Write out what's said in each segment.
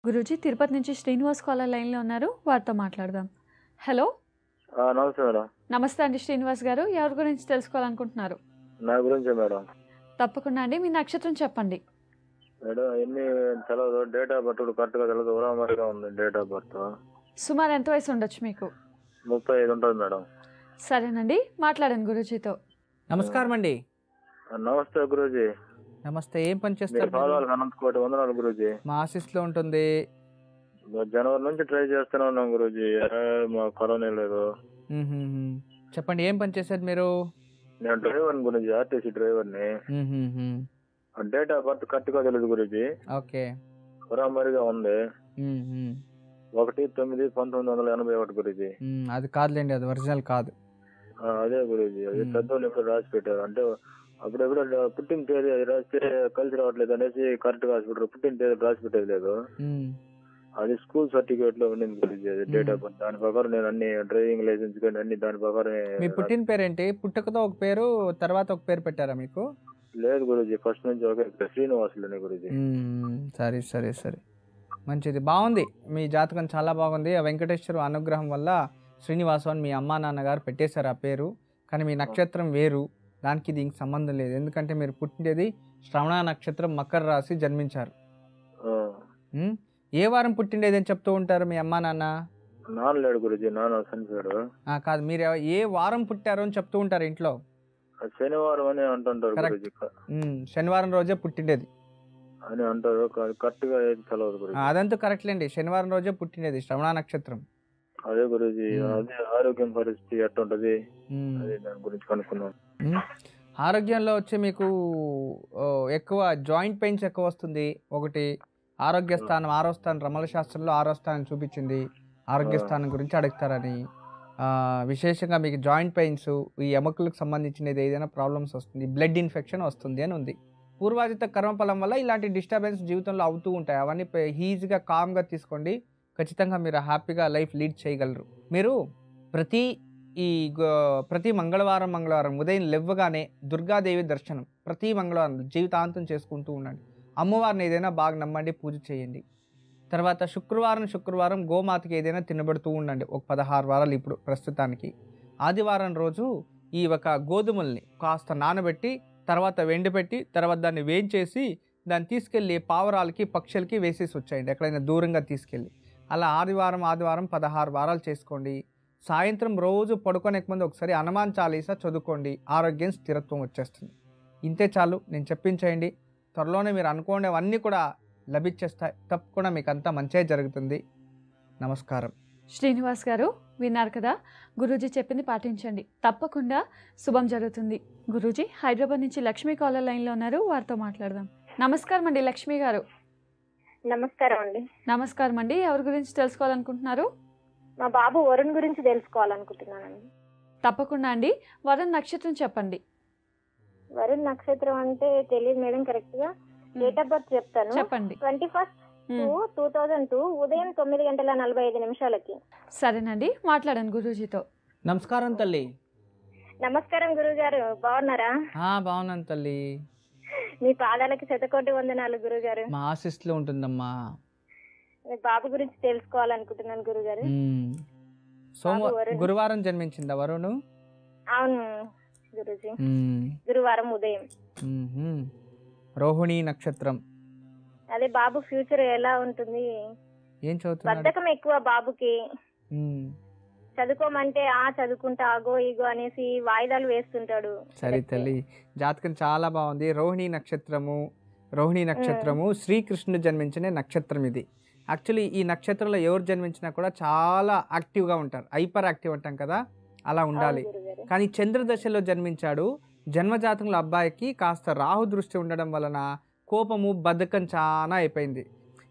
గురూజీ తిరుపతి నుంచి శ్రీనివాస్ కాలర్ లైన్లో ఉన్నారు, వారితో మాట్లాడదాం. హలో, నమస్తే మేడం. నమస్తే అండి శ్రీనివాస్ గారు. ఎవరి గురించి తెలుసుకోవాలనుకుంటున్నారు? నా గురించే మేడం. తప్పకుండా అండి, మీ నక్షత్రం చెప్పండి. మేడం ఎన్ని తెలవదు, డేట్ ఆఫ్ బర్త్ కరెక్ట్గా తెలవదు, ఉరామరిగా ఉంది డేట్ ఆఫ్ బర్త్. సుమారు ఎంత వయసు ఉండొచ్చు మీకు? 35 ఉంటుంది మేడం. సరేనండి, మాట్లాడండి గురూజీతో. నమస్కారం అండి. నమస్తే గురూజీ. నమస్తే. ఏం పని చేస్తారు? పాదాలకు అనంత కోటి వందనాలు గురూజీ. మా ఆఫీస్లో ఉంటుంది. జనవరి నుంచి ట్రై చేస్తూనే ఉన్నాం గురూజీ, మా కరోనా లేదు. చెప్పండి, ఏం పని చేసేది మీరు? నేను డ్రైవర్ని గురూజీ, ఆర్టీసీ డ్రైవర్ని. డేట్ ఆఫ్ బర్త్ కరెక్ట్గా తెలియదు గురూజీ. ఓకే. ఉరామరిగా ఉంది. 1/9/1981 గురూజీ. అది కాదులేండి, అది ఒరిజినల్ కాదు. అదే గురూజీ, అది పెద్దోళ్ళు ఎప్పుడు రాసి పెట్టారు. అంటే అప్పుడెప్పుడు పుట్టిన తేదీ అది రాస్తే కలిసి రావట్లేదు అనేసి కరెక్ట్ గా రాసి పెట్టారు. పుట్టిన తేదీ రాసి పెట్టేది లేదు, అది స్కూల్ సర్టిఫికేట్ లో ఉండింది గురూజీ. అది డేట్ ఆఫ్ బర్త్ దాని ప్రకారం నేను అన్ని డ్రైవింగ్ లైసెన్స్ కానీ అన్ని దాని ప్రకారం. మీ పుట్టిన పేరేంటి? పుట్టకతో ఒక పేరు, తర్వాత ఒక పేరు పెట్టారా మీకు? లేదు గురూజీ, ఫస్ట్ నుంచి ఒకే శ్రీనివాసులనే గురూజీ. సరే సరే సరే, మంచిది, బాగుంది. మీ జాతకం చాలా బాగుంది. ఆ వెంకటేశ్వర అనుగ్రహం వల్ల శ్రీనివాసు అని మీ అమ్మా నాన్నగారు పెట్టేశారు ఆ పేరు. కానీ మీ నక్షత్రం వేరు, దానికి దీనికి సంబంధం లేదు. ఎందుకంటే మీరు పుట్టినది శ్రవణ నక్షత్రం, మకర రాశి జన్మించారు. ఏ వారం పుట్టిండేది అని చెప్తూ ఉంటారు మీ అమ్మా నాన్న? నాన్న లేడు గురూజీ, నాన్న చనిపోయాడు. కాదు, మీరు ఏ వారం పుట్టారు అని చెప్తూ ఉంటారు ఇంట్లో? శనివారం అని అంటుంటారు గురూజీ. శనివారం రోజే పుట్టిండేది అని అంటారు, కరెక్ట్ గా ఏది తెలవదు గురూజీ. అదంతా కరెక్ట్ లేండి, శనివారం రోజే పుట్టిండేది శ్రవణ నక్షత్రం. అదే గురూజీ, అదే ఆరోగ్యం పరిస్థితి ఎట్టుంటది అదే దాని గురించి కనుక్కున్నాం. ఆరోగ్యంలో వచ్చి మీకు ఎక్కువ జాయింట్ పెయిన్స్ ఎక్కువ వస్తుంది. ఒకటి ఆరోగ్య స్థానం, 6వ స్థానం, రమల శాస్త్రంలో 6వ స్థానం చూపించింది. ఆరోగ్య స్థానం గురించి అడుగుతారని. విశేషంగా మీకు జాయింట్ పెయిన్స్, ఈ ఎముకలకు సంబంధించినది ఏదైనా ప్రాబ్లమ్స్ వస్తుంది, బ్లడ్ ఇన్ఫెక్షన్ వస్తుంది అని ఉంది. పూర్వాజిత కర్మఫలం వల్ల ఇలాంటి డిస్టర్బెన్స్ జీవితంలో అవుతూ ఉంటాయి. అవన్నీ ఈజీగా కామ్గా తీసుకోండి, ఖచ్చితంగా మీరు హ్యాపీగా లైఫ్ లీడ్ చేయగలరు. మీరు ప్రతి మంగళవారం ఉదయం లేవగానే దుర్గాదేవి దర్శనం ప్రతి మంగళవారం జీవితాంతం చేసుకుంటూ ఉండండి. అమ్మవారిని ఏదైనా బాగా నమ్మండి, పూజ చేయండి. తర్వాత శుక్రవారం గోమాతకి ఏదైనా తినబడుతూ ఉండండి, ఒక 16 వారాలు ఇప్పుడు ప్రస్తుతానికి. ఆదివారం రోజు ఈ ఒక గోధుమల్ని కాస్త నానబెట్టి, తర్వాత ఎండబెట్టి, తర్వాత దాన్ని వేయించేసి దాన్ని తీసుకెళ్ళి పావురాలకి, పక్షులకి వేసేసి వచ్చేయండి, ఎక్కడైనా దూరంగా తీసుకెళ్ళి. అలా ఆదివారం 16 వారాలు చేసుకోండి. సాయంత్రం రోజు పడుకోనే ముందు ఒకసారి హనుమాన్ చాలీసా చదువుకోండి, ఆరోగ్యం స్థిరత్వం వచ్చేస్తుంది. ఇంతే చాలు, నేను చెప్పించేయండి. త్వరలోనే మీరు అనుకోండివన్నీ కూడా లభించేస్తాయి. తప్పకుండా మీకు అంతా మంచిగా జరుగుతుంది. నమస్కారం. శ్రీనివాస్ గారు విన్నారు కదా, గురూజీ చెప్పింది పాటించండి, తప్పకుండా శుభం జరుగుతుంది. గురూజీ హైదరాబాద్ నుంచి లక్ష్మీ కాలర్ లైన్లో ఉన్నారు, వారితో మాట్లాడదాం. నమస్కారం అండి లక్ష్మి గారు. నమస్కారం అండి. నమస్కారం అండి, ఎవరి గురించి తెలుసుకోవాలనుకుంటున్నారు? మా బాబు వరుణ్ గురించి తెలుసుకోవాలనుకుంటున్నానండి. తప్పకుండా అండి, వరుణ్ నక్షత్రం చెప్పండి. వరుణ్ నక్షత్రం అంటే తెలియదు మేడం, కరెక్ట్ గా డేట్ ఆఫ్ బర్త్ చెప్తాను. చెప్పండి. 21/2/2002 ఉదయం 9:45 సరేనండి, మాట్లాడండి గురూజీతో. నమస్కారం తల్లి. నమస్కారం గురుగారు, బాగున్నారా? బాగున్నాను తల్లి. మీ పాదాలకి శతకోటి వందనాలు గురుగారు. మా ఆశీస్సులో ఉంటుందమ్మా. మీ బాబు గురించి తెలుసుకోవాలనుకుంటున్నాను గురుగారు. గురువారం జన్మించిందా వరుణ్? అవును గురుజీ, గురువారం ఉదయం. రోహిణి నక్షత్రం. అదే బాబు ఫ్యూచర్ ఎలా ఉంటుంది? ఏం చదువుతున్నాడు? బద్ధకం ఎక్కువ బాబుకి. చదువుకోమంటే చదువుకుంటా ఆగో ఇగో అనేసి వాయిదాలు వేస్తుంటాడు. సరే తల్లి, జాతకం చాలా బాగుంది. రోహిణి నక్షత్రము శ్రీకృష్ణుడు జన్మించిన నక్షత్రం ఇది. యాక్చువల్లీ ఈ నక్షత్రంలో ఎవరు జన్మించినా కూడా చాలా యాక్టివ్గా ఉంటారు, హైపర్ యాక్టివ్ అంటాం కదా, అలా ఉండాలి. కానీ చంద్రదశలో జన్మించాడు. జన్మజాతకంలో అబ్బాయికి కాస్త రాహు దృష్టి ఉండడం వలన కోపము, బద్ధకం చాలా అయిపోయింది.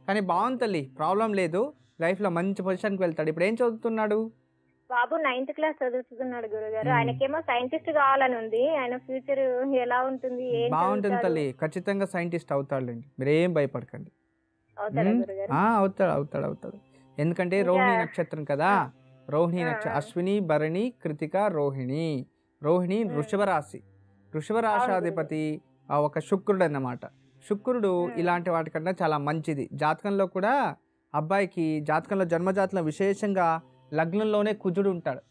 కానీ బాగుంది తల్లి, ప్రాబ్లం లేదు, లైఫ్లో మంచి పొజిషన్కి వెళ్తాడు. ఇప్పుడు ఏం చదువుతున్నాడు? బాబు 9th క్లాస్ చదువుతున్నాడు గురుగారు. ఆయనకేమో సైంటిస్ట్ కావాలని ఉంది. ఆయన ఫ్యూచర్ ఎలా ఉంటుంది? బాగుంటుంది తల్లి, ఖచ్చితంగా సైంటిస్ట్ అవుతాడులేండి, మీరేం భయపడకండి. అవుతాడు. ఎందుకంటే రోహిణి నక్షత్రం కదా, రోహిణి నక్షత్రం అశ్విని, భరణి, కృతిక, రోహిణి వృషభ రాశాధిపతి ఒక శుక్రుడు అన్నమాట. శుక్రుడు ఇలాంటి వాటికన్నా చాలా మంచిది. జాతకంలో కూడా అబ్బాయికి జాతకంలో జన్మజాతకంలో విశేషంగా లగ్నంలోనే కుజుడు ఉంటాడు.